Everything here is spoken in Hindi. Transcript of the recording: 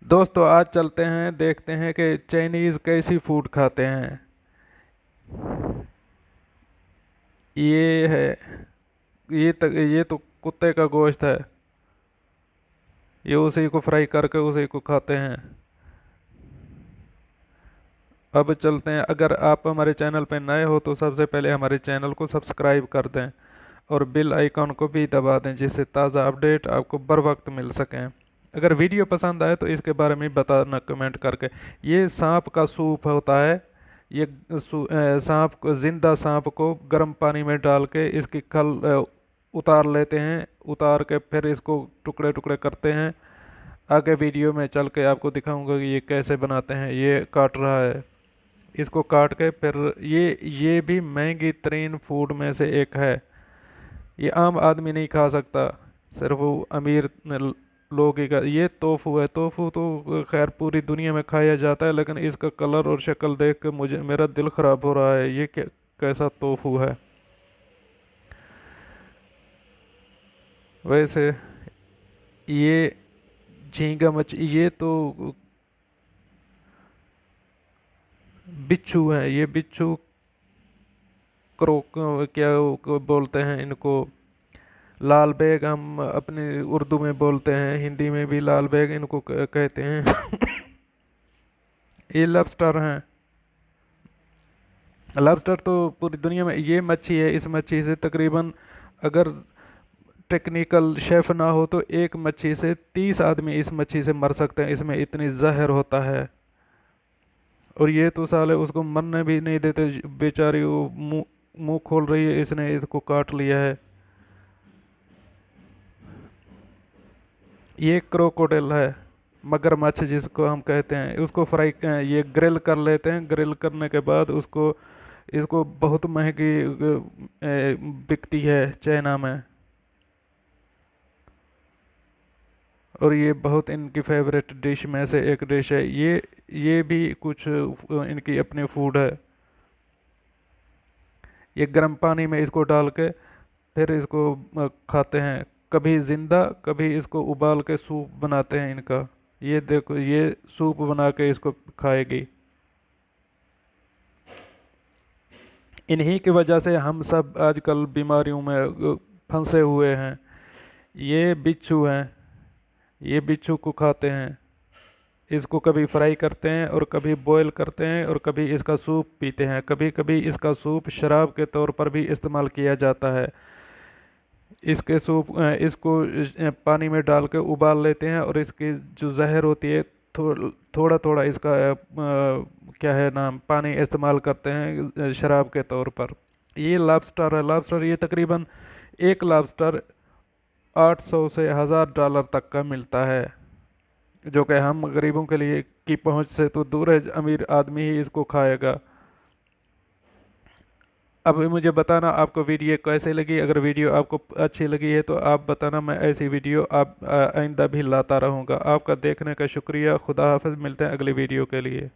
दोस्तों आज चलते हैं देखते हैं कि चाइनीज़ कैसी फूड खाते हैं। ये है ये तो कुत्ते का गोश्त है। ये उसी को फ्राई करके उसी को खाते हैं। अब चलते हैं। अगर आप हमारे चैनल पर नए हो तो सबसे पहले हमारे चैनल को सब्सक्राइब कर दें और बेल आइकॉन को भी दबा दें जिससे ताज़ा अपडेट आपको बर वक्त मिल सकें। अगर वीडियो पसंद आए तो इसके बारे में बताना कमेंट करके। ये सांप का सूप होता है। ये सांप को, जिंदा सांप को गर्म पानी में डाल के इसकी खल उतार लेते हैं। उतार के फिर इसको टुकड़े टुकड़े करते हैं। आगे वीडियो में चल के आपको दिखाऊंगा कि ये कैसे बनाते हैं। ये काट रहा है। इसको काट के फिर ये भी महंगी तरीन फूड में से एक है। ये आम आदमी नहीं खा सकता, सिर्फ वो अमीर लोग ही का। ये तोफू है। तोफू तो खैर पूरी दुनिया में खाया जाता है, लेकिन इसका कलर और शक्ल देख के मुझे मेरा दिल ख़राब हो रहा है। ये कैसा तोफू है। वैसे ये झींगा मछली, ये तो बिच्छू है। ये बिच्छू क्रो क्या बोलते हैं इनको, लाल बैग हम अपनी उर्दू में बोलते हैं, हिंदी में भी लाल बैग इनको कहते हैं। ये लॉबस्टर हैं। लॉबस्टर तो पूरी दुनिया में ये मच्छी है। इस मच्छी से तकरीबन, अगर टेक्निकल शेफ ना हो तो एक मच्छी से 30 आदमी इस मच्छी से मर सकते हैं। इसमें इतनी जहर होता है। और ये तो साले उसको मरने भी नहीं देते। बेचारी वो मुंह मुंह खोल रही है, इसने इसको काट लिया है। ये क्रोकोडाइल है, मगरमच्छ जिसको हम कहते हैं। उसको फ्राई ये ग्रिल कर लेते हैं। ग्रिल करने के बाद उसको इसको बहुत महंगी बिकती है चाइना में। और ये बहुत इनकी फेवरेट डिश में से एक डिश है। ये भी कुछ इनकी अपनी फूड है। ये गर्म पानी में इसको डाल के फिर इसको खाते हैं। कभी जिंदा, कभी इसको उबाल के सूप बनाते हैं इनका। ये देखो, ये सूप बना के इसको खाएगी। इन्हीं की वजह से हम सब आजकल बीमारियों में फंसे हुए हैं। ये बिच्छू हैं। ये बिच्छू को खाते हैं। इसको कभी फ्राई करते हैं और कभी बॉईल करते हैं और कभी इसका सूप पीते हैं। कभी कभी इसका सूप शराब के तौर पर भी इस्तेमाल किया जाता है। इसके सूप इसको पानी में डाल के उबाल लेते हैं और इसकी जो जहर होती है, थोड़ा थोड़ा इसका क्या है नाम, पानी इस्तेमाल करते हैं शराब के तौर पर। ये लॉबस्टर है। लॉबस्टर ये तकरीबन एक लॉबस्टर 800 से $1000 तक का मिलता है, जो कि हम गरीबों के लिए की पहुंच से तो दूर है। अमीर आदमी ही इसको खाएगा। अब मुझे बताना आपको वीडियो कैसे लगी। अगर वीडियो आपको अच्छी लगी है तो आप बताना, मैं ऐसी वीडियो आप आइंदा भी लाता रहूँगा। आपका देखने का शुक्रिया। खुदा हाफिज़। मिलते हैं अगली वीडियो के लिए।